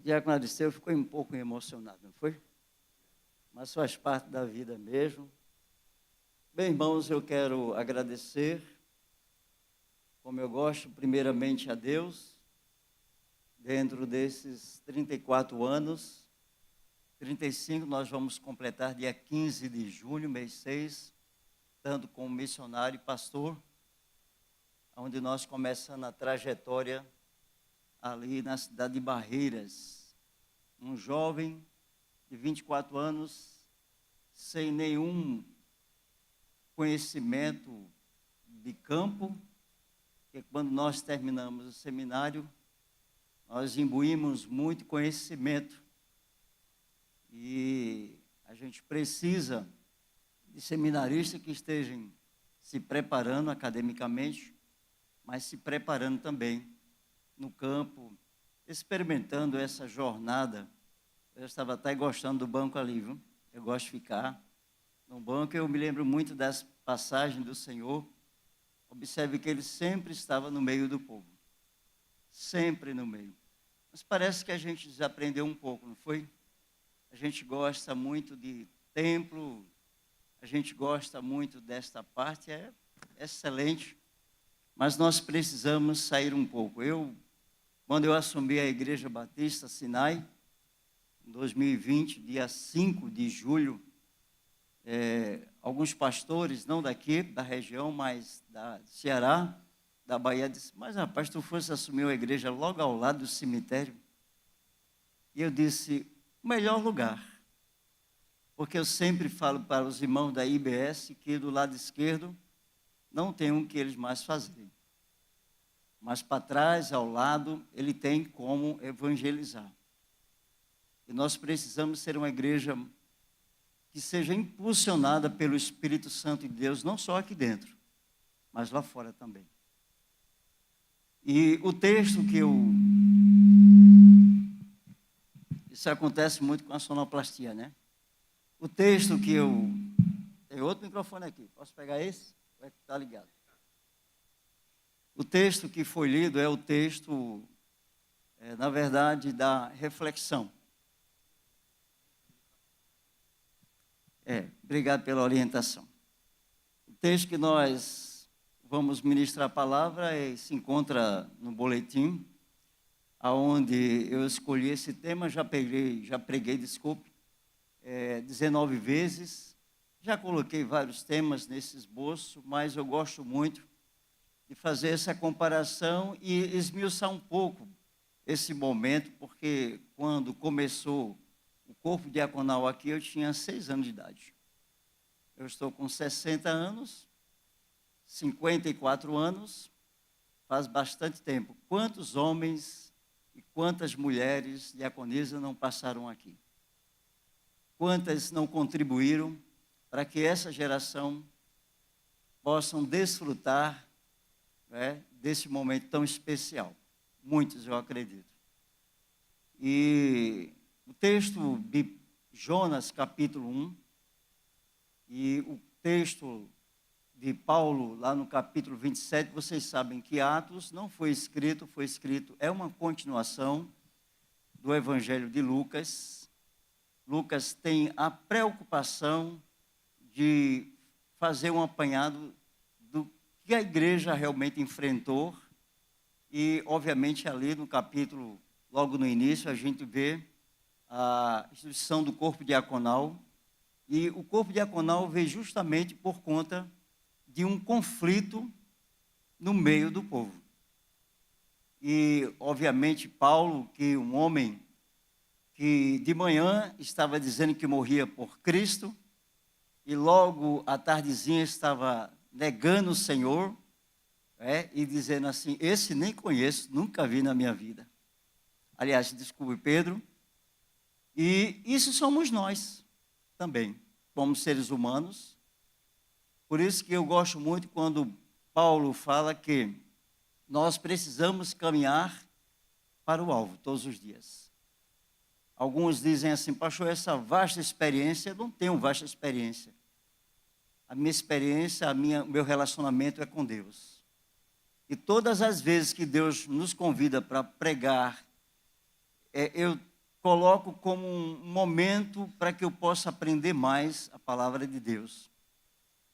Diácono Aristeu ficou um pouco emocionado, não foi? Mas faz parte da vida mesmo. Bem, irmãos, eu quero agradecer, como eu gosto, primeiramente a Deus, dentro desses 34 anos, 35 nós vamos completar dia 15 de junho, mês 6, tanto como missionário e pastor, onde nós começamos a trajetória ali na cidade de Barreiras. Um jovem de 24 anos, sem nenhum conhecimento de campo, que quando nós terminamos o seminário, nós imbuímos muito conhecimento. E a gente precisa de seminaristas que estejam se preparando academicamente, mas se preparando também no campo, experimentando essa jornada. Eu estava até gostando do banco ali, viu? Eu gosto de ficar no banco. Eu me lembro muito das passagens do Senhor. Observe que ele sempre estava no meio do povo. Sempre no meio. Mas parece que a gente desaprendeu um pouco, não foi? A gente gosta muito de templo, a gente gosta muito desta parte, é excelente. Mas nós precisamos sair um pouco. Quando eu assumi a Igreja Batista Sinai, em 2020, dia 5 de julho, alguns pastores, não daqui, da região, mas da Ceará, da Bahia, disse, mas rapaz, tu fosse assumir a igreja logo ao lado do cemitério? E eu disse, o melhor lugar, porque eu sempre falo para os irmãos da IBS que do lado esquerdo não tem o que eles mais fazerem. Mas para trás, ao lado, ele tem como evangelizar. E nós precisamos ser uma igreja que seja impulsionada pelo Espírito Santo de Deus, não só aqui dentro, mas lá fora também. E o texto que isso acontece muito com a sonoplastia, né? O texto que tem outro microfone aqui, posso pegar esse? Está ligado. O texto que foi lido é o texto, na verdade, da reflexão. Obrigado pela orientação. O texto que nós vamos ministrar a palavra se encontra no boletim, aonde eu escolhi esse tema, já preguei, 19 vezes. Já coloquei vários temas nesse esboço, mas eu gosto muito de fazer essa comparação e esmiuçar um pouco esse momento, porque quando começou o corpo diaconal aqui, eu tinha 6 anos de idade. Eu estou com 60 anos, 54 anos, faz bastante tempo. Quantos homens e quantas mulheres diaconisas não passaram aqui? Quantas não contribuíram para que essa geração possam desfrutar desse momento tão especial? Muitos, eu acredito. E o texto de Jonas, capítulo 1, e o texto de Paulo, lá no capítulo 27, vocês sabem que Atos não foi escrito, é uma continuação do Evangelho de Lucas. Lucas tem a preocupação de fazer um apanhado do que a igreja realmente enfrentou, e, obviamente, ali no capítulo, logo no início, a gente vê a instituição do corpo diaconal, e o corpo diaconal veio justamente por conta de um conflito no meio do povo. E, obviamente, Paulo, que um homem que de manhã estava dizendo que morria por Cristo, e logo à tardezinha estava negando o Senhor, e dizendo assim, esse nem conheço, nunca vi na minha vida. Aliás, desculpe, Pedro. E isso somos nós também, como seres humanos. Por isso que eu gosto muito quando Paulo fala que nós precisamos caminhar para o alvo todos os dias. Alguns dizem assim, pastor, essa vasta experiência, eu não tenho vasta experiência. A minha experiência, o meu relacionamento é com Deus. E todas as vezes que Deus nos convida para pregar, eu coloco como um momento para que eu possa aprender mais a palavra de Deus.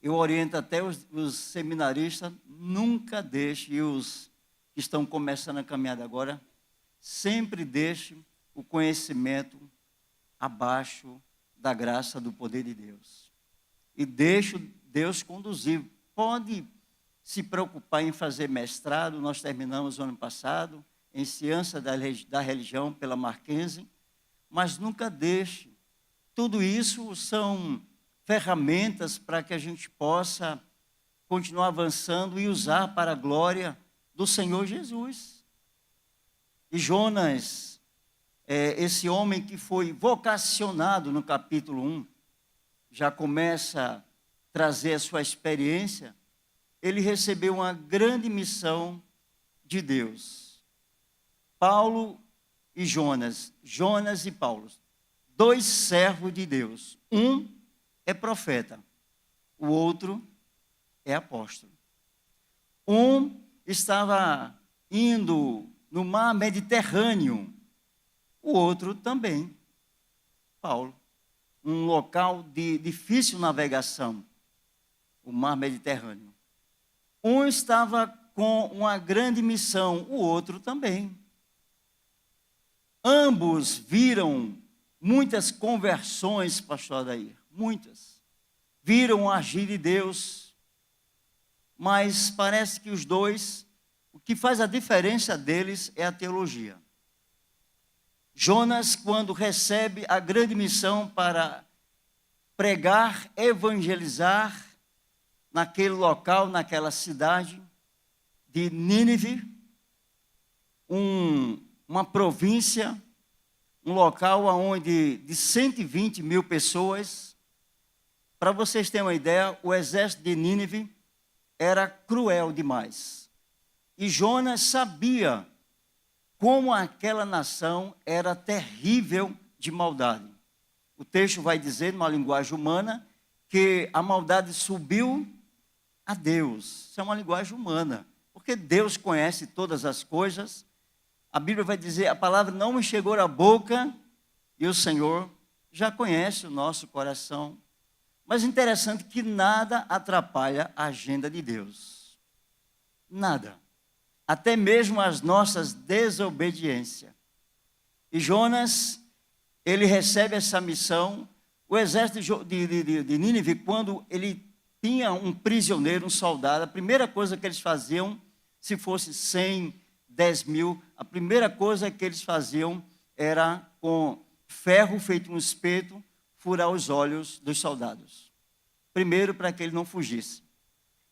Eu oriento até os seminaristas, nunca deixe, e os que estão começando a caminhada agora, sempre deixe o conhecimento abaixo da graça do poder de Deus. E deixe Deus conduzir. Pode se preocupar em fazer mestrado, nós terminamos o ano passado, em Ciência da Religião pela Mackenzie, mas nunca deixe. Tudo isso são ferramentas para que a gente possa continuar avançando e usar para a glória do Senhor Jesus. E Jonas, esse homem que foi vocacionado no capítulo 1, já começa a trazer a sua experiência, ele recebeu uma grande missão de Deus. Paulo e Jonas, Jonas e Paulo, dois servos de Deus. Um é profeta, o outro é apóstolo. Um estava indo no mar Mediterrâneo, o outro também, Paulo. Um local de difícil navegação, o mar Mediterrâneo. Um estava com uma grande missão, o outro também. Ambos viram muitas conversões, pastor Adair, muitas. Viram o agir de Deus, mas parece que os dois, o que faz a diferença deles é a teologia. Jonas, quando recebe a grande missão para pregar, evangelizar naquele local, naquela cidade de Nínive, uma província, um local onde de 120 mil pessoas. Para vocês terem uma ideia, o exército de Nínive era cruel demais. E Jonas sabia como aquela nação era terrível de maldade. O texto vai dizer, numa linguagem humana, que a maldade subiu a Deus. Isso é uma linguagem humana, porque Deus conhece todas as coisas. A Bíblia vai dizer, a palavra não me chegou à boca, e o Senhor já conhece o nosso coração. Mas interessante que nada atrapalha a agenda de Deus. Nada. Até mesmo as nossas desobediências. E Jonas, ele recebe essa missão. O exército de Nínive, quando ele tinha um prisioneiro, um soldado, a primeira coisa que eles faziam, se fosse 100, 10 mil, a primeira coisa que eles faziam era, com ferro feito um espeto, furar os olhos dos soldados. Primeiro, para que ele não fugisse.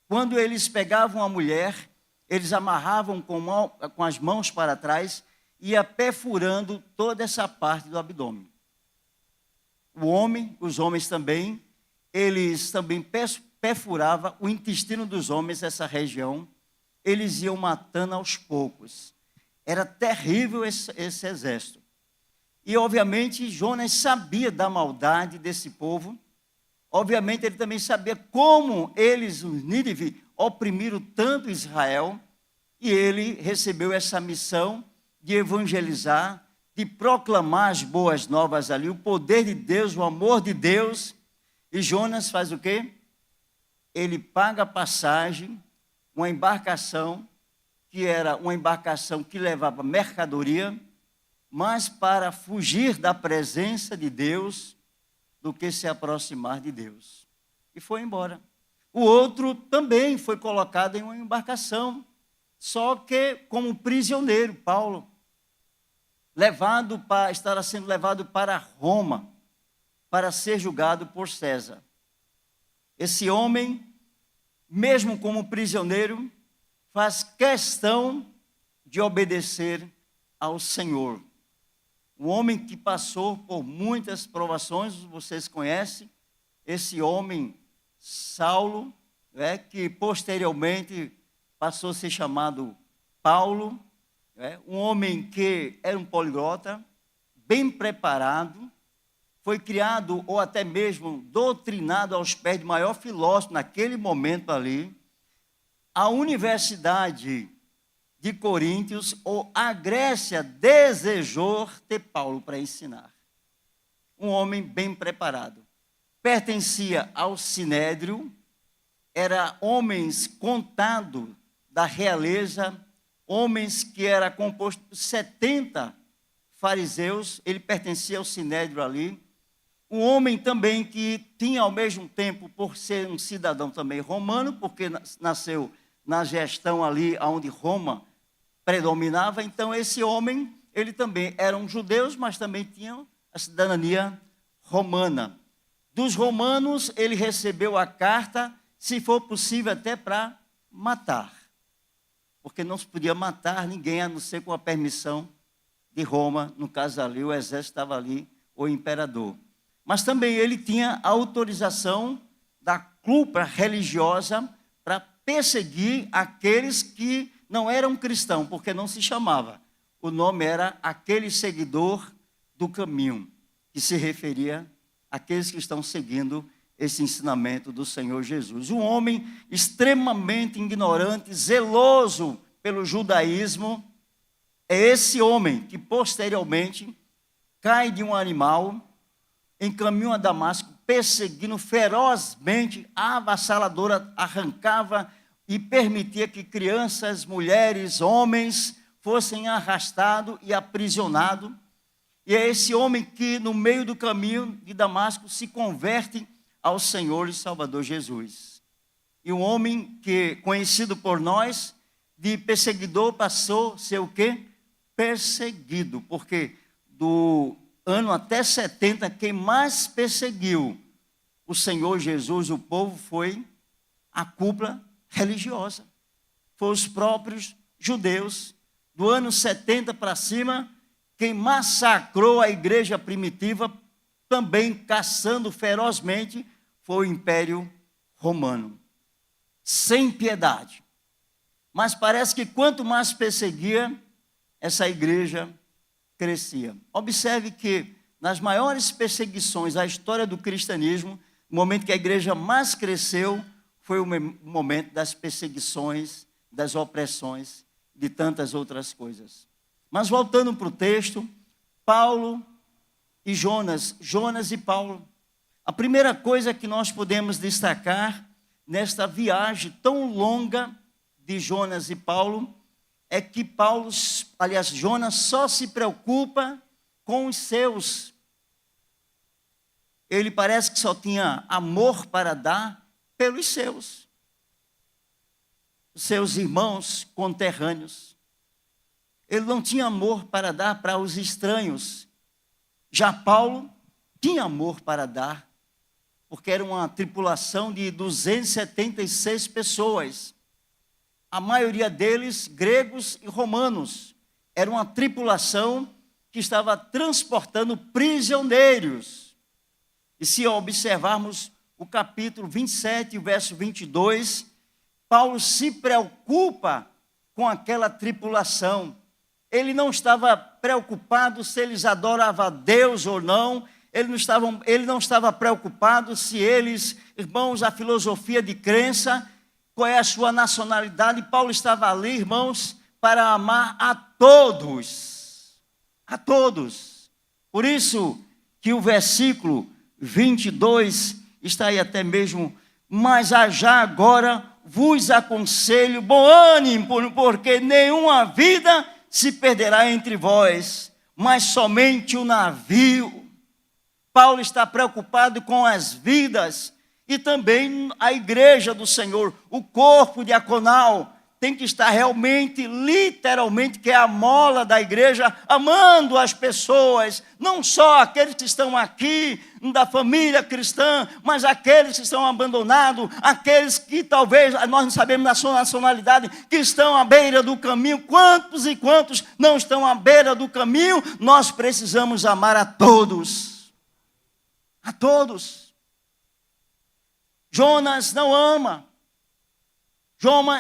Quando eles pegavam a mulher, eles amarravam com as mãos para trás e ia perfurando toda essa parte do abdômen. Os homens também, eles também perfuravam o intestino dos homens, essa região, eles iam matando aos poucos. Era terrível esse exército. E, obviamente, Jonas sabia da maldade desse povo. Obviamente, ele também sabia como eles, os Nínive, oprimiram tanto Israel. E ele recebeu essa missão de evangelizar, de proclamar as boas novas ali, o poder de Deus, o amor de Deus. E Jonas faz o quê? Ele paga a passagem, uma embarcação, que era uma embarcação que levava mercadoria, mas para fugir da presença de Deus do que se aproximar de Deus. E foi embora. O outro também foi colocado em uma embarcação, só que como prisioneiro, Paulo, estava sendo levado para Roma, para ser julgado por César. Esse homem, mesmo como prisioneiro, faz questão de obedecer ao Senhor. Um homem que passou por muitas provações, vocês conhecem, esse homem, Saulo, que posteriormente passou a ser chamado Paulo, um homem que era um poliglota, bem preparado, foi criado ou até mesmo doutrinado aos pés do maior filósofo naquele momento ali. A Universidade de Coríntios, ou a Grécia desejou ter Paulo para ensinar. Um homem bem preparado. Pertencia ao Sinédrio, era homens contados da realeza, homens que era composto por 70 fariseus, ele pertencia ao Sinédrio ali. Um homem também que tinha ao mesmo tempo, por ser um cidadão também romano, porque nasceu na gestão ali onde Roma predominava. Então esse homem, ele também era um judeu, mas também tinha a cidadania romana. Dos romanos, ele recebeu a carta, se for possível até para matar. Porque não se podia matar ninguém, a não ser com a permissão de Roma, no caso ali, o exército estava ali, o imperador. Mas também ele tinha a autorização da cúpula religiosa para perseguir aqueles que não eram cristãos, porque não se chamava. O nome era aquele seguidor do caminho, que se referia àqueles que estão seguindo esse ensinamento do Senhor Jesus. Um homem extremamente ignorante, zeloso pelo judaísmo, é esse homem que posteriormente cai de um animal em caminho a Damasco, perseguindo ferozmente, a avassaladora arrancava e permitia que crianças, mulheres, homens fossem arrastados e aprisionados. E é esse homem que, no meio do caminho de Damasco, se converte ao Senhor e Salvador Jesus. E um homem que, conhecido por nós, de perseguidor, passou a ser o quê? Perseguido, porque do ano até 70, quem mais perseguiu o Senhor Jesus, o povo, foi a cúpula religiosa. Foi os próprios judeus. Do ano 70 para cima, quem massacrou a igreja primitiva, também caçando ferozmente, foi o Império Romano. Sem piedade. Mas parece que quanto mais perseguia, essa igreja crescia. Observe que nas maiores perseguições da história do cristianismo, o momento que a igreja mais cresceu foi o momento das perseguições, das opressões, de tantas outras coisas. Mas voltando para o texto, Paulo e Jonas e Paulo. A primeira coisa que nós podemos destacar nesta viagem tão longa de Jonas e Paulo é que Jonas só se preocupa com os seus. Ele parece que só tinha amor para dar pelos seus irmãos conterrâneos. Ele não tinha amor para dar para os estranhos. Já Paulo tinha amor para dar, porque era uma tripulação de 276 pessoas. A maioria deles, gregos e romanos. Era uma tripulação que estava transportando prisioneiros. E se observarmos o capítulo 27, o verso 22, Paulo se preocupa com aquela tripulação. Ele não estava preocupado se eles adoravam a Deus ou não. Ele não estava preocupado se eles, irmãos, a filosofia de crença, qual é a sua nacionalidade. Paulo estava ali, irmãos, para amar a todos. A todos. Por isso que o versículo 22 está aí até mesmo: mas já agora vos aconselho bom ânimo, porque nenhuma vida se perderá entre vós, mas somente o navio. Paulo está preocupado com as vidas e também a igreja do Senhor, o corpo diaconal, tem que estar realmente, literalmente, que é a mola da igreja, amando as pessoas, não só aqueles que estão aqui, da família cristã, mas aqueles que estão abandonados, aqueles que talvez, nós não sabemos da sua nacionalidade, que estão à beira do caminho. Quantos e quantos não estão à beira do caminho? Nós precisamos amar a todos. A todos. Jonas não ama.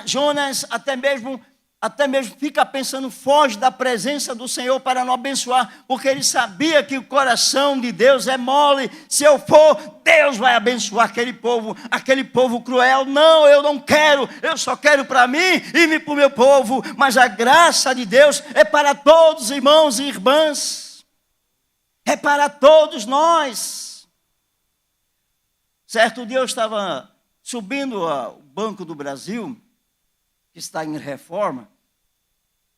Jonas até mesmo até mesmo fica pensando, foge da presença do Senhor para não abençoar, porque ele sabia que o coração de Deus é mole. Se eu for, Deus vai abençoar aquele povo cruel. Não, eu não quero, eu só quero para mim e para o meu povo. Mas a graça de Deus é para todos, irmãos e irmãs, é para todos nós. Certo dia eu estava subindo ao Banco do Brasil, que está em reforma,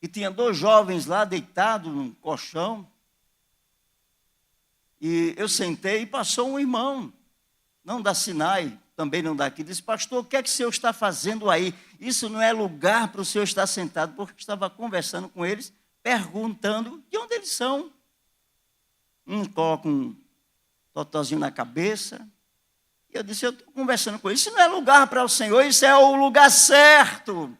e tinha 2 jovens lá deitados num colchão, e eu sentei e passou um irmão, não da Sinai, também não daqui, disse, pastor, o que é que o senhor está fazendo aí? Isso não é lugar para o senhor estar sentado, porque eu estava conversando com eles, perguntando de onde eles são. Um coloca um totozinho na cabeça, e eu disse, eu estou conversando com eles, isso não é lugar para o Senhor, isso é o lugar certo.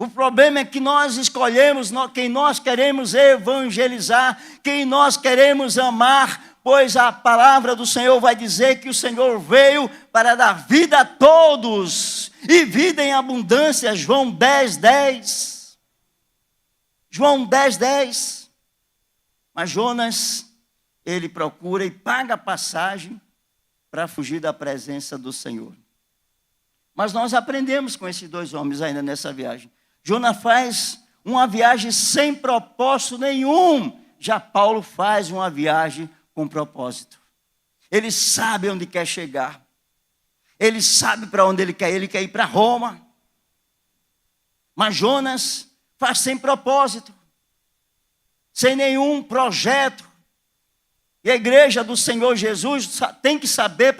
O problema é que nós escolhemos quem nós queremos evangelizar, quem nós queremos amar, pois a palavra do Senhor vai dizer que o Senhor veio para dar vida a todos, e vida em abundância, João 10:10. João 10:10. Mas Jonas, ele procura e paga a passagem para fugir da presença do Senhor. Mas nós aprendemos com esses 2 homens ainda nessa viagem. Jonas faz uma viagem sem propósito nenhum. Já Paulo faz uma viagem com propósito. Ele sabe onde quer chegar. Ele sabe para onde ele quer ir para Roma. Mas Jonas faz sem propósito, sem nenhum projeto. E a igreja do Senhor Jesus tem que saber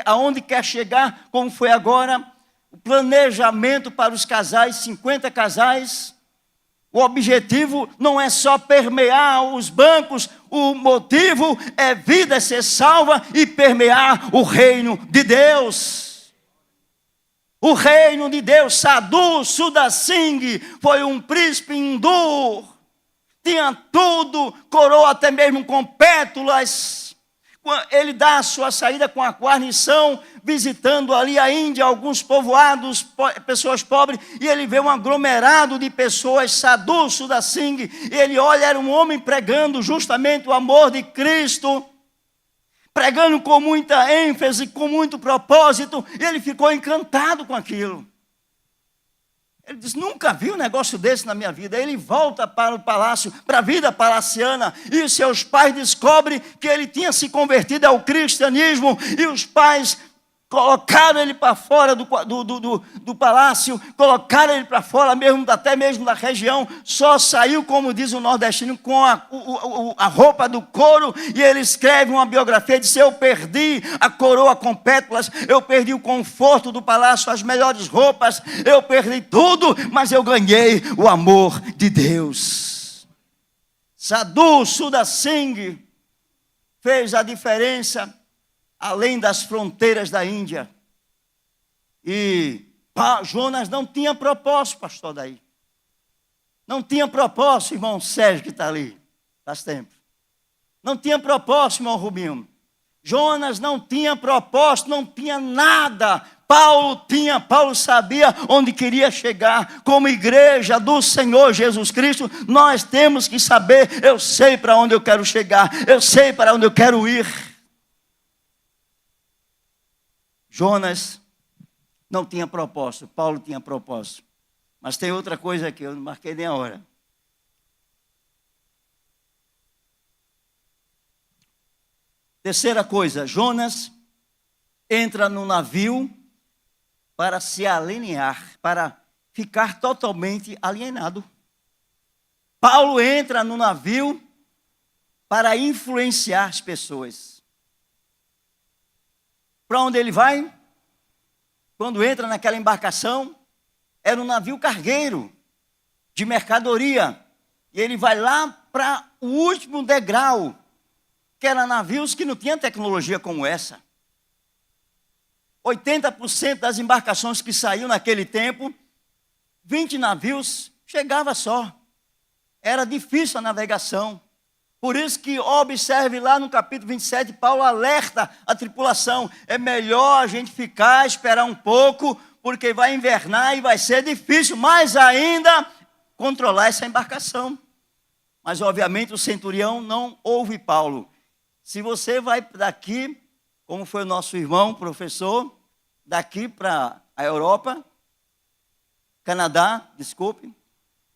aonde quer chegar, como foi agora o planejamento para os casais, 50 casais. O objetivo não é só permear os bancos, o motivo é vida ser salva e permear o reino de Deus. O reino de Deus. Sadhu Sudha Singh foi um príncipe hindu, tinha tudo, coroa até mesmo com pétalas. Ele dá a sua saída com a guarnição, visitando ali a Índia, alguns povoados, pessoas pobres, e ele vê um aglomerado de pessoas, Sadhu Sudha Singh, e ele olha, era um homem pregando justamente o amor de Cristo, pregando com muita ênfase, com muito propósito, e ele ficou encantado com aquilo. Ele diz, nunca vi um negócio desse na minha vida. Ele volta para o palácio, para a vida palaciana, e os seus pais descobrem que ele tinha se convertido ao cristianismo, e os pais colocaram ele para fora do palácio, colocaram ele para fora, até mesmo da região, só saiu, como diz o nordestino, com a roupa do couro, e ele escreve uma biografia, diz, eu perdi a coroa com pétalas, eu perdi o conforto do palácio, as melhores roupas, eu perdi tudo, mas eu ganhei o amor de Deus. Sadhu Sudha Singh fez a diferença além das fronteiras da Índia. E Jonas não tinha propósito, pastor Daí. Não tinha propósito, irmão Sérgio, que está ali, faz tempo. Não tinha propósito, irmão Rubinho. Jonas não tinha propósito, não tinha nada. Paulo sabia onde queria chegar. Como igreja do Senhor Jesus Cristo, nós temos que saber, eu sei para onde eu quero chegar, eu sei para onde eu quero ir. Jonas não tinha propósito, Paulo tinha propósito. Mas tem outra coisa aqui, eu não marquei nem a hora. Terceira coisa, Jonas entra no navio para se alienar, para ficar totalmente alienado. Paulo entra no navio para influenciar as pessoas. Para onde ele vai? Quando entra naquela embarcação, era um navio cargueiro de mercadoria. E ele vai lá para o último degrau, que eram navios que não tinham tecnologia como essa. 80% das embarcações que saíam naquele tempo, 20 navios, chegava só. Era difícil a navegação. Por isso que observe lá no capítulo 27, Paulo alerta a tripulação. É melhor a gente esperar um pouco, porque vai invernar e vai ser difícil mais ainda controlar essa embarcação. Mas, obviamente, o centurião não ouve Paulo. Se você vai daqui, como foi o nosso irmão, professor, daqui para a Europa, Canadá, desculpe,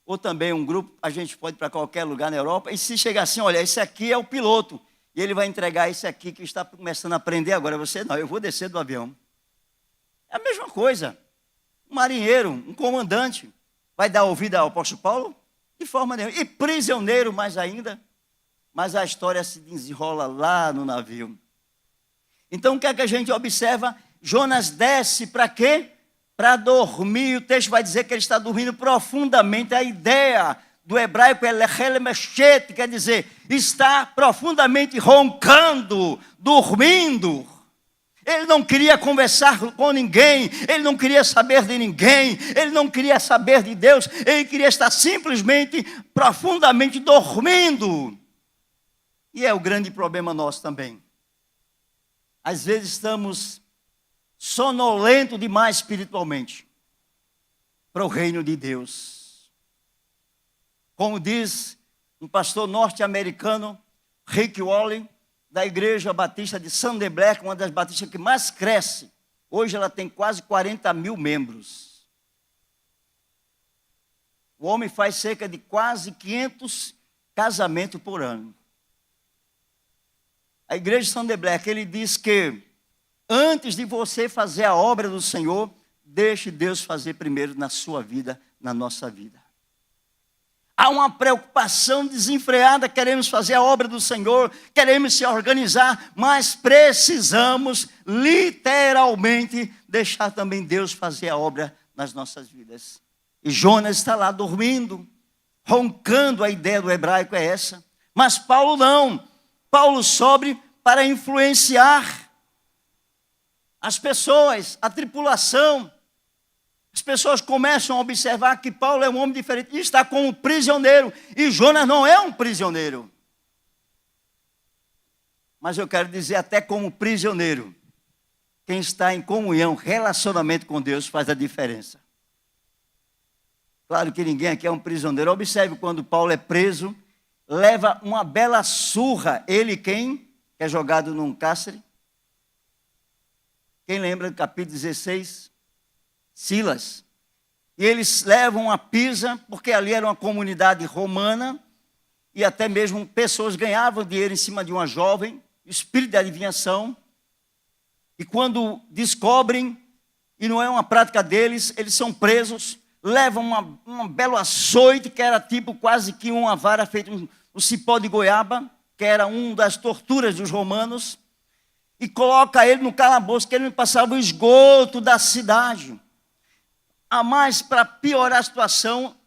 ou também um grupo, a gente pode ir para qualquer lugar na Europa, e se chegar assim, olha, esse aqui é o piloto, e ele vai entregar esse aqui que está começando a aprender agora, você não, eu vou descer do avião. É a mesma coisa. Um marinheiro, um comandante, vai dar ouvido ao apóstolo Paulo? De forma nenhuma. E prisioneiro mais ainda. Mas a história se desenrola lá no navio. Então o que é que a gente observa? Jonas desce para quê? Para dormir. O texto vai dizer que ele está dormindo profundamente. A ideia do hebraico é lechelmeshet, quer dizer, está profundamente roncando, dormindo. Ele não queria conversar com ninguém, ele não queria saber de ninguém, ele não queria saber de Deus, ele queria estar simplesmente, profundamente dormindo. E é o grande problema nosso também. Às vezes estamos sonolentos demais espiritualmente para o reino de Deus. Como diz um pastor norte-americano, Rick Warren, da Igreja Batista de Sanderbleck, uma das batistas que mais cresce. Hoje ela tem quase 40 mil membros. O homem faz cerca de quase 500 casamentos por ano. A Igreja de Sanderbleck, ele diz que antes de você fazer a obra do Senhor, deixe Deus fazer primeiro na sua vida, na nossa vida. Há uma preocupação desenfreada, queremos fazer a obra do Senhor, queremos se organizar, mas precisamos literalmente deixar também Deus fazer a obra nas nossas vidas. E Jonas está lá dormindo, roncando, a ideia do hebraico é essa. Mas Paulo não, Paulo sobe para influenciar as pessoas, a tripulação. As pessoas começam a observar que Paulo é um homem diferente e está como prisioneiro. E Jonas não é um prisioneiro. Mas eu quero dizer, até como prisioneiro, quem está em comunhão, relacionamento com Deus, faz a diferença. Claro que ninguém aqui é um prisioneiro. Observe quando Paulo é preso, leva uma bela surra. Ele quem? Que é jogado num cárcere. Quem lembra do capítulo 16? Silas. E eles levam a Pisa, porque ali era uma comunidade romana, e até mesmo pessoas ganhavam dinheiro em cima de uma jovem, espírito de adivinhação. E quando descobrem, e não é uma prática deles, eles são presos, levam um belo açoite, que era tipo quase que uma vara feita um cipó de goiaba, que era uma das torturas dos romanos, e coloca ele no calabouço, que ele não passava o esgoto da cidade. A mais, para piorar a situação,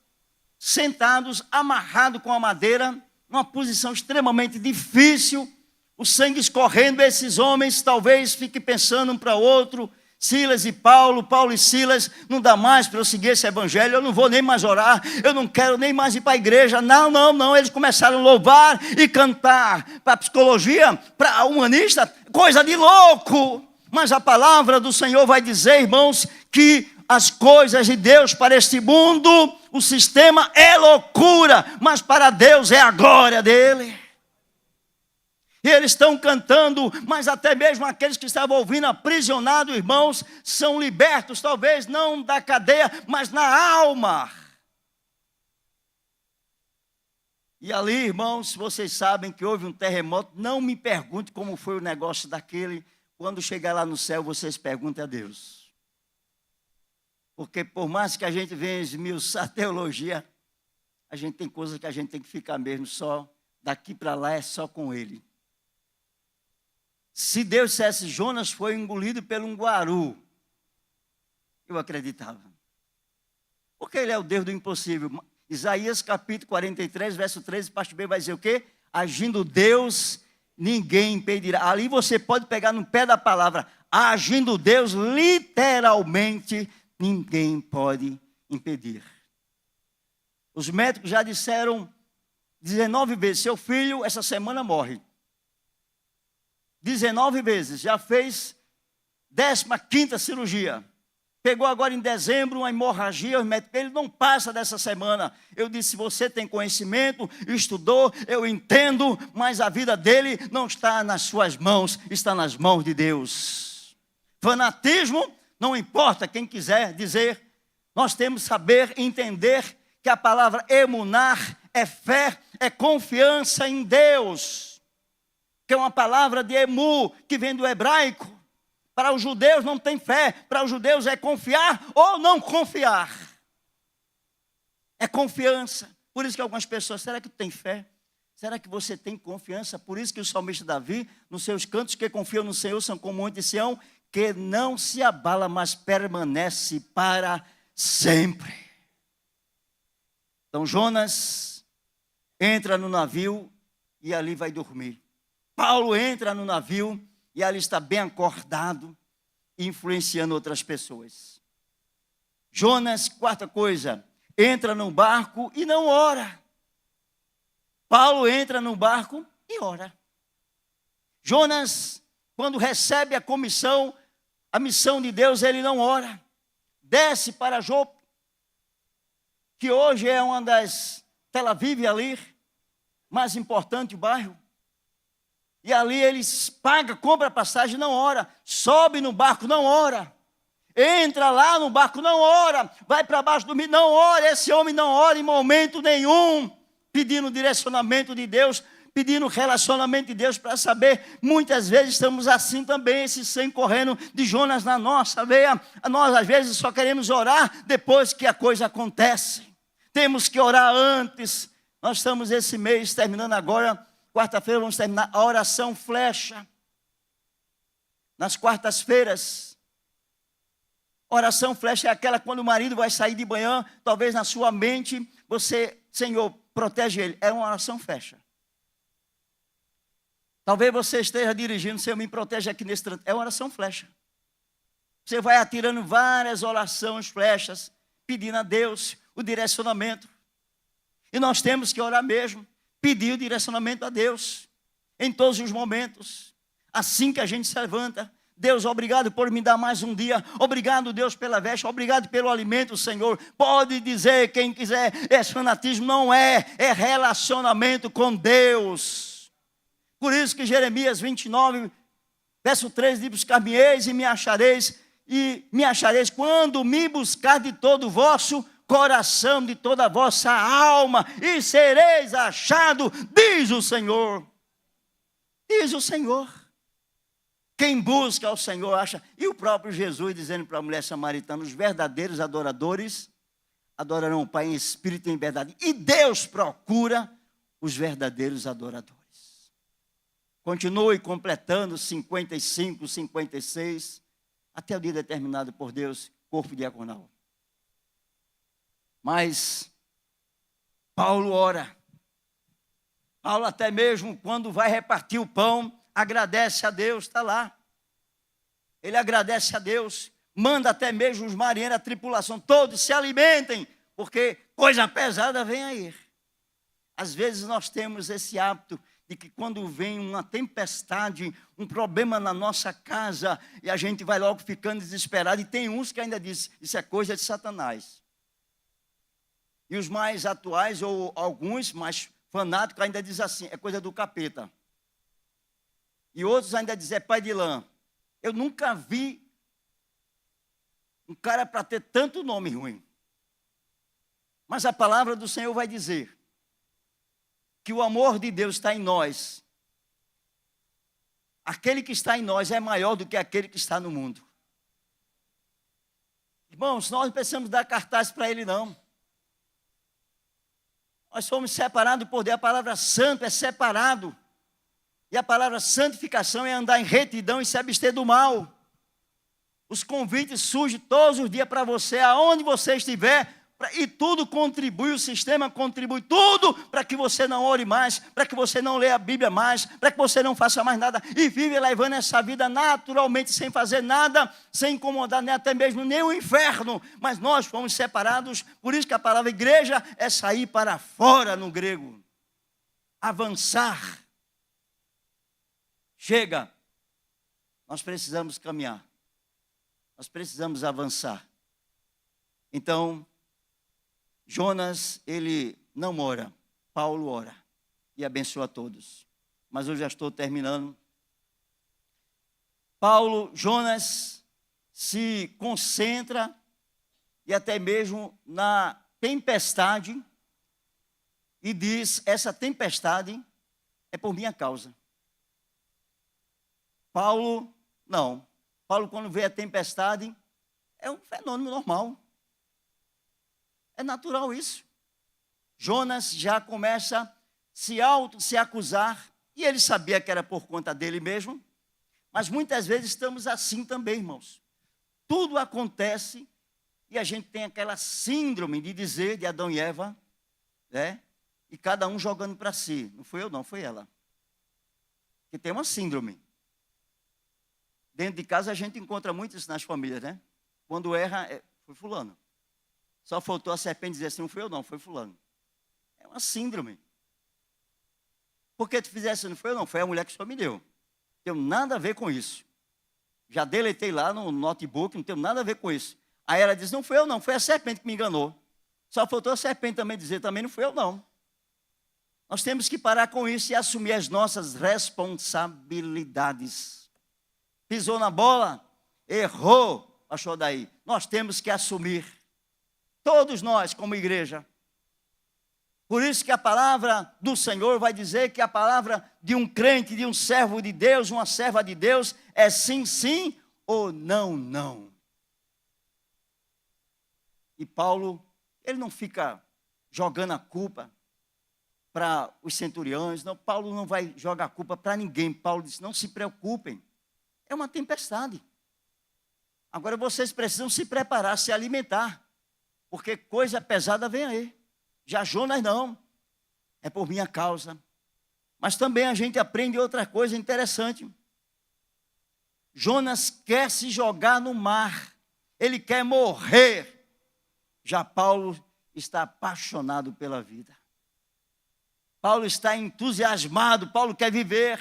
sentados, amarrados com a madeira, numa posição extremamente difícil, o sangue escorrendo. Esses homens talvez fiquem pensando um para o outro, Silas e Paulo, Paulo e Silas, não dá mais para eu seguir esse evangelho, eu não vou nem mais orar, eu não quero nem mais ir para a igreja. Não, eles começaram a louvar e cantar. Para a psicologia, para a humanista, coisa de louco. Mas a palavra do Senhor vai dizer, irmãos, que as coisas de Deus para este mundo, o sistema é loucura, mas para Deus é a glória dele. E eles estão cantando, mas até mesmo aqueles que estavam ouvindo aprisionados, irmãos, são libertos, talvez não da cadeia, mas na alma. E ali, irmãos, vocês sabem que houve um terremoto. Não me pergunte como foi o negócio daquele. Quando chegar lá no céu, vocês perguntem a Deus. Porque por mais que a gente venha esmiuçar a teologia, a gente tem coisas que a gente tem que ficar mesmo só, daqui para lá é só com ele. Se Deus dissesse, Jonas foi engolido por um guaru, eu acreditava. Porque ele é o Deus do impossível. Isaías capítulo 43, verso 13, parte B vai dizer o quê? Agindo Deus, ninguém impedirá. Ali você pode pegar no pé da palavra, agindo Deus, literalmente, ninguém pode impedir. Os médicos já disseram 19 vezes, seu filho essa semana morre. 19 vezes, já fez 15ª cirurgia. Pegou agora em dezembro uma hemorragia, ele não passa dessa semana. Eu disse, você tem conhecimento, estudou, eu entendo, mas a vida dele não está nas suas mãos, está nas mãos de Deus. Fanatismo, não importa quem quiser dizer, nós temos que saber entender que a palavra emunar é fé, é confiança em Deus, que é uma palavra de emu, que vem do hebraico. Para os judeus não tem fé, para os judeus é confiar ou não confiar. É confiança. Por isso que algumas pessoas, será que tu tem fé? Será que você tem confiança? Por isso que o salmista Davi, nos seus cantos, que confiam no Senhor, são como o monte de Sião, que não se abala, mas permanece para sempre. Então Jonas entra no navio e ali vai dormir. Paulo entra no navio e ali está bem acordado, influenciando outras pessoas. Jonas, quarta coisa, entra no barco e não ora. Paulo entra no barco e ora. Jonas, quando recebe a comissão, a missão de Deus, ele não ora. Desce para Jope, que hoje é uma das Tel Aviv ali, mais importante o bairro. E ali eles pagam, compra a passagem, não ora. Sobe no barco, não ora. Entra lá no barco, não ora. Vai para baixo dormir, não ora. Esse homem não ora em momento nenhum. Pedindo direcionamento de Deus, pedindo relacionamento de Deus para saber. Muitas vezes estamos assim também, esse sangue correndo de Jonas na nossa veia. Nós às vezes só queremos orar depois que a coisa acontece. Temos que orar antes. Nós estamos esse mês terminando agora. Quarta-feira vamos terminar a oração flecha. Nas quartas-feiras. Oração flecha é aquela quando o marido vai sair de manhã, talvez na sua mente, você, Senhor, protege ele. É uma oração flecha. Talvez você esteja dirigindo, Senhor, me protege aqui nesse trânsito. É uma oração flecha. Você vai atirando várias orações flechas, pedindo a Deus o direcionamento. E nós temos que orar mesmo. Pedir o direcionamento a Deus, em todos os momentos, assim que a gente se levanta. Deus, obrigado por me dar mais um dia, obrigado Deus pela veste, obrigado pelo alimento, Senhor. Pode dizer quem quiser, esse fanatismo não é relacionamento com Deus. Por isso que Jeremias 29, verso 3, diz, buscar-me-eis e me achareis quando me buscar de todo o vosso coração, de toda a vossa alma, e sereis achado, diz o Senhor. Diz o Senhor. Quem busca ao Senhor acha. E o próprio Jesus dizendo para a mulher samaritana, os verdadeiros adoradores adorarão o Pai em espírito e em verdade. E Deus procura os verdadeiros adoradores. Continue completando 55, 56, até o dia determinado por Deus, corpo diaconal. Mas Paulo ora. Paulo até mesmo quando vai repartir o pão, agradece a Deus, está lá. Ele agradece a Deus, manda até mesmo os marinheiros, a tripulação, todos se alimentem, porque coisa pesada vem aí. Às vezes nós temos esse hábito de que quando vem uma tempestade, um problema na nossa casa, e a gente vai logo ficando desesperado, e tem uns que ainda dizem, isso é coisa de Satanás. E os mais atuais, ou alguns mais fanáticos, ainda dizem assim, é coisa do capeta. E outros ainda dizem, é pai de lã. Eu nunca vi um cara para ter tanto nome ruim. Mas a palavra do Senhor vai dizer que o amor de Deus está em nós. Aquele que está em nós é maior do que aquele que está no mundo. Irmãos, nós não precisamos dar cartaz para ele, não. Nós somos separados por Deus. A palavra santo é separado. E a palavra santificação é andar em retidão e se abster do mal. Os convites surgem todos os dias para você, aonde você estiver, e tudo contribui, o sistema contribui, tudo para que você não ore mais, para que você não leia a Bíblia mais, para que você não faça mais nada, e vive levando essa vida naturalmente, sem fazer nada, sem incomodar nem até mesmo nem o inferno, mas nós fomos separados, por isso que a palavra igreja é sair para fora no grego, avançar. Chega, nós precisamos caminhar, nós precisamos avançar. Então, Jonas, ele não ora, Paulo ora e abençoa a todos. Mas eu já estou terminando. Jonas se concentra e até mesmo na tempestade e diz: essa tempestade é por minha causa. Paulo, não. Paulo, quando vê a tempestade, é um fenômeno normal. É natural isso. Jonas já começa a se acusar, e ele sabia que era por conta dele mesmo, mas muitas vezes estamos assim também, irmãos. Tudo acontece e a gente tem aquela síndrome de dizer, de Adão e Eva, né? E cada um jogando para si. Não foi eu não, foi ela. Que tem uma síndrome. Dentro de casa a gente encontra muito isso nas famílias, né? Quando erra, foi fulano. Só faltou a serpente dizer assim, não foi eu não, foi fulano. É uma síndrome. Por que tu fizesse, não foi eu não, foi a mulher que só me deu. Não tenho nada a ver com isso. Já deletei lá no notebook, não tenho nada a ver com isso. Aí ela diz, não foi eu não, foi a serpente que me enganou. Só faltou a serpente também dizer, também não foi eu não. Nós temos que parar com isso e assumir as nossas responsabilidades. Pisou na bola, errou, achou daí. Nós temos que assumir. Todos nós, como igreja. Por isso que a palavra do Senhor vai dizer que a palavra de um crente, de um servo de Deus, uma serva de Deus, é sim, sim ou não, não. E Paulo, ele não fica jogando a culpa para os centuriões, não, Paulo não vai jogar a culpa para ninguém. Paulo disse, não se preocupem, é uma tempestade. Agora vocês precisam se preparar, se alimentar, porque coisa pesada vem aí. Já Jonas não, é por minha causa. Mas também a gente aprende outra coisa interessante. Jonas quer se jogar no mar, ele quer morrer. Já Paulo está apaixonado pela vida. Paulo está entusiasmado, Paulo quer viver.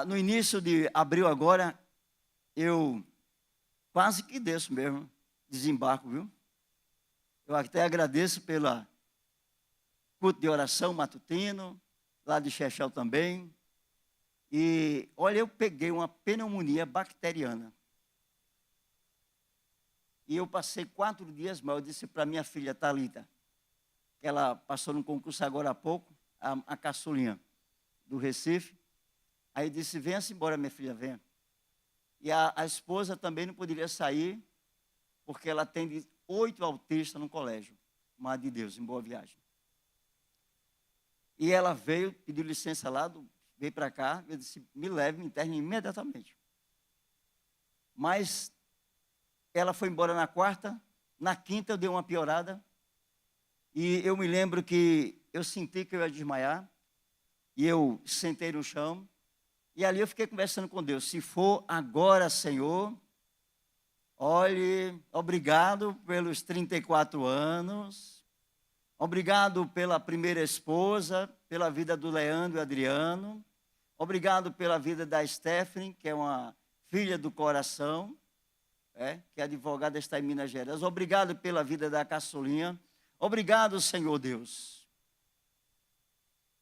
No início de abril agora, eu quase que desço mesmo, desembarco, viu? Eu até agradeço pela culto de oração matutino, lá de Chechel também. E, olha, eu peguei uma pneumonia bacteriana. E eu passei 4 dias mal. Eu disse para minha filha, Thalita, que ela passou no concurso agora há pouco, a caçulinha do Recife. Aí disse, venha-se embora, minha filha, venha. E a esposa também não poderia sair, porque ela atende 8 autistas no colégio, Mar de Deus, em Boa Viagem. E ela veio, pediu licença lá, veio para cá, eu disse, me leve, me interne imediatamente. Mas ela foi embora na quarta, na quinta eu dei uma piorada, e eu me lembro que eu senti que eu ia desmaiar, e eu sentei no chão, e ali eu fiquei conversando com Deus, se for agora, Senhor, olhe, obrigado pelos 34 anos, obrigado pela primeira esposa, pela vida do Leandro e Adriano, obrigado pela vida da Stephanie, que é uma filha do coração, que é advogada, está em Minas Gerais, obrigado pela vida da caçulinha, obrigado, Senhor Deus.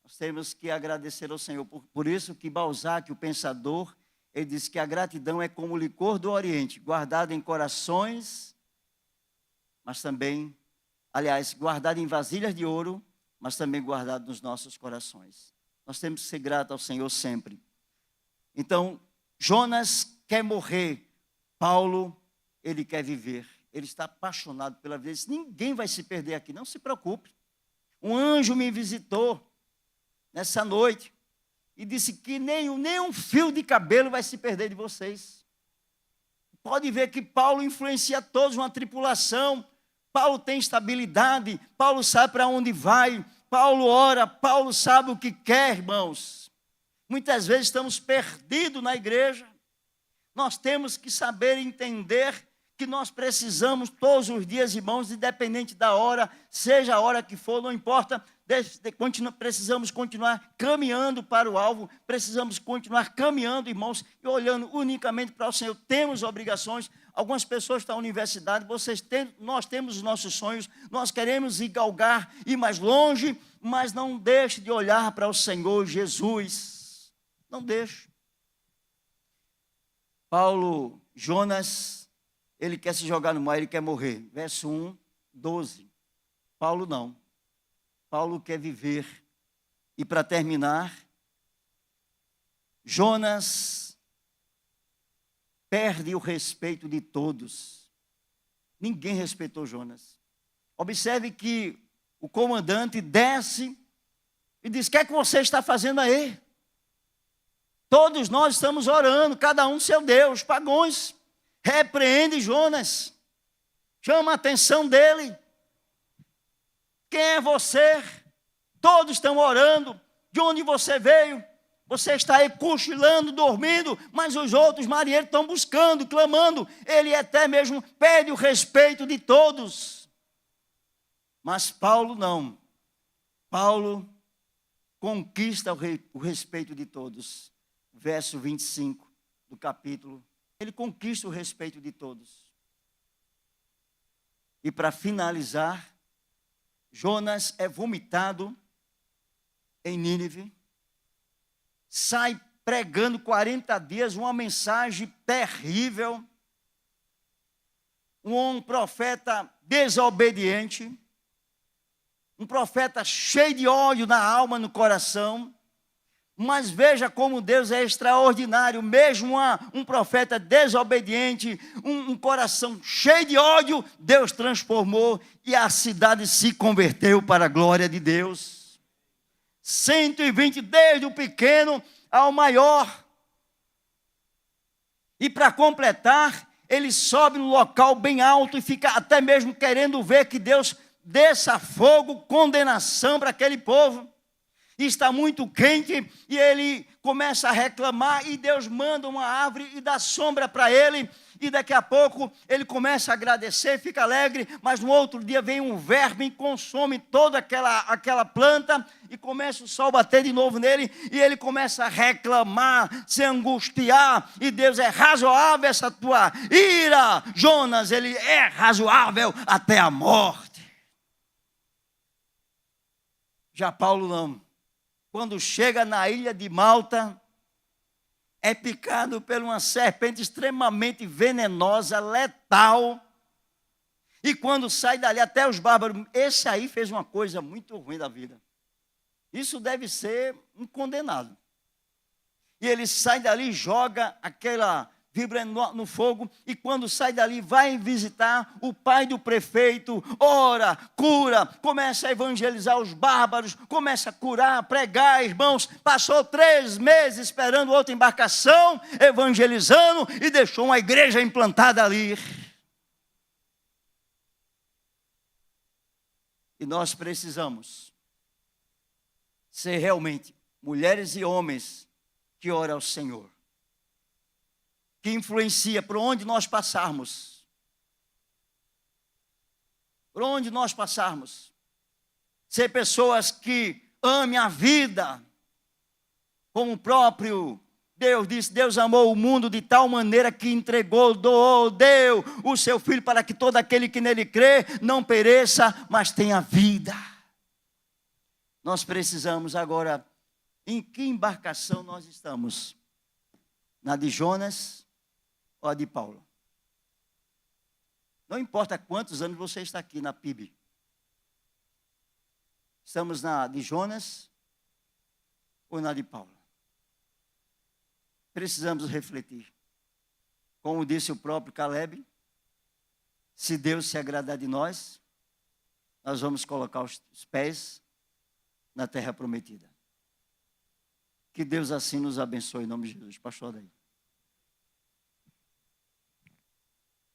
Nós temos que agradecer ao Senhor, por isso que Balzac, o pensador, ele diz que a gratidão é como o licor do Oriente, guardado em corações, mas também, aliás, guardado em vasilhas de ouro, mas também guardado nos nossos corações. Nós temos que ser gratos ao Senhor sempre. Então, Jonas quer morrer, Paulo, ele quer viver. Ele está apaixonado pela vida. Ele diz, ninguém vai se perder aqui, não se preocupe. Um anjo me visitou nessa noite e disse que nem um fio de cabelo vai se perder de vocês. Pode ver que Paulo influencia todos, uma tripulação. Paulo tem estabilidade, Paulo sabe para onde vai, Paulo ora, Paulo sabe o que quer, irmãos. Muitas vezes estamos perdidos na igreja. Nós temos que saber entender que nós precisamos todos os dias, irmãos, independente da hora, seja a hora que for, não importa, precisamos continuar caminhando para o alvo, precisamos continuar caminhando, irmãos, e olhando unicamente para o Senhor. Temos obrigações, Algumas pessoas estão na universidade, nós temos os nossos sonhos, nós queremos ir galgar, ir mais longe, mas não deixe de olhar para o Senhor Jesus. Não deixe. Jonas, ele quer se jogar no mar, ele quer morrer. Verso 1, 12. Paulo não. Paulo quer viver. E para terminar, Jonas perde o respeito de todos. Ninguém respeitou Jonas. Observe que o comandante desce e diz: o que é que você está fazendo aí? Todos nós estamos orando, cada um seu Deus, pagões. Repreende Jonas. Chama a atenção dele. Quem é você? Todos estão orando. De onde você veio? Você está aí cochilando, dormindo, mas os outros marinheiros estão buscando, clamando. Ele até mesmo pede o respeito de todos. Mas Paulo não. Paulo conquista o respeito de todos. Verso 25 do capítulo. Ele conquista o respeito de todos. E para finalizar, Jonas é vomitado em Nínive. Sai pregando 40 dias uma mensagem terrível. Um profeta desobediente. Um profeta cheio de ódio na alma, no coração. Mas veja como Deus é extraordinário. Mesmo um profeta desobediente, um coração cheio de ódio, Deus transformou e a cidade se converteu para a glória de Deus. 120, desde o pequeno ao maior. E para completar, ele sobe no local bem alto e fica até mesmo querendo ver que Deus desça fogo, condenação para aquele povo. Está muito quente e ele começa a reclamar e Deus manda uma árvore e dá sombra para ele. E daqui a pouco ele começa a agradecer, fica alegre, mas no outro dia vem um verme e consome toda aquela planta e começa o sol bater de novo nele e ele começa a reclamar, se angustiar e Deus: é razoável essa tua ira, Jonas? Ele é razoável até a morte. Já Paulo não. Quando chega na ilha de Malta, é picado por uma serpente extremamente venenosa, letal. E quando sai dali, até os bárbaros, esse aí fez uma coisa muito ruim da vida. Isso deve ser um condenado. E ele sai dali e joga aquela víbora no fogo, e quando sai dali, vai visitar o pai do prefeito, ora, cura, começa a evangelizar os bárbaros, começa a curar, pregar, irmãos. Passou 3 meses esperando outra embarcação, evangelizando, e deixou uma igreja implantada ali. E nós precisamos ser realmente mulheres e homens que oram ao Senhor, que influencia por onde nós passarmos. Por onde nós passarmos. Ser pessoas que amem a vida, como o próprio Deus disse: Deus amou o mundo de tal maneira que entregou, doou, deu o seu Filho para que todo aquele que nele crê não pereça, mas tenha vida. Nós precisamos agora, em que embarcação nós estamos? Na de Jonas ou a de Paulo? Não importa quantos anos você está aqui na PIB. Estamos na de Jonas ou na de Paulo? Precisamos refletir. Como disse o próprio Caleb, se Deus se agradar de nós, nós vamos colocar os pés na terra prometida. Que Deus assim nos abençoe em nome de Jesus. Pastor Daí.